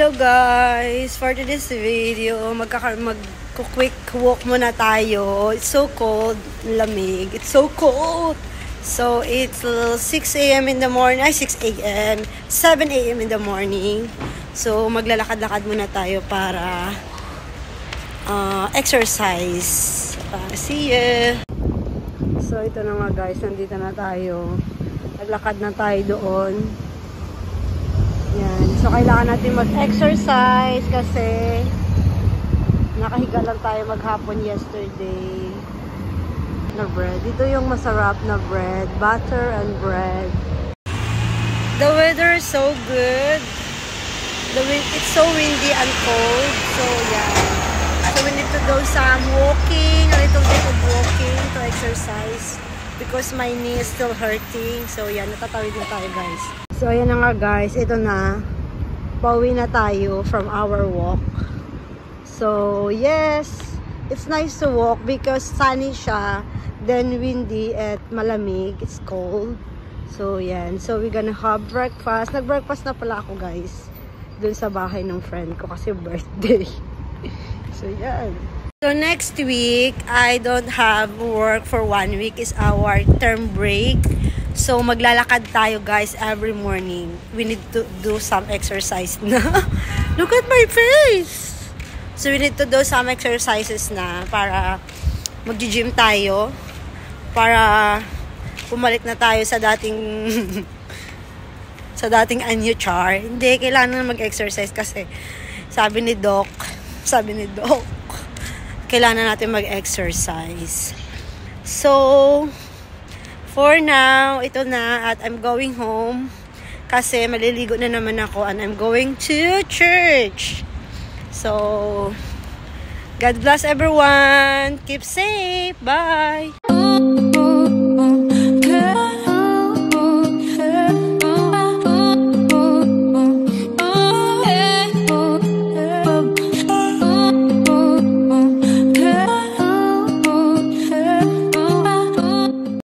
Hello guys! For today's video, mag-quick walk muna tayo. It's so cold, lamig. It's so cold! So, it's 6 a.m. in the morning. 6 a.m. 7 a.m. in the morning. So, maglalakad-lakad muna tayo para exercise. See ya! So, ito na nga guys. Nandito na tayo. Naglakad na tayo doon. Yan. So, kailangan natin mag-exercise kasi nakahiga lang tayo maghapon yesterday na bread. Ito yung masarap na bread. Butter and bread. The weather is so good. It's so windy and cold. So, yeah. So, we need to do some walking. A little bit of walking to exercise because my knee is still hurting. So, yeah. Natatawid na tayo, guys. So, ayan na nga guys. Ito na. Pauwi na tayo from our walk. So, yes. It's nice to walk because sunny siya. Then, windy at malamig. It's cold. So, yan. So, we're gonna have breakfast. Nag-breakfast na pala ako guys. Dun sa bahay ng friend ko kasi birthday. So, yan. So, next week, I don't have work for 1 week. Is our term break. So, maglalakad tayo guys every morning. We need to do some exercise na. Look at my face! So, we need to do some exercises na para mag-gym tayo. Para pumalit na tayo sa dating sa dating anyo char. Hindi, kailangan na mag-exercise kasi sabi ni Doc, kailangan natin mag-exercise. So, for now, ito na at I'm going home kasi maliligo na naman ako and I'm going to church. So, God bless everyone. Keep safe. Bye.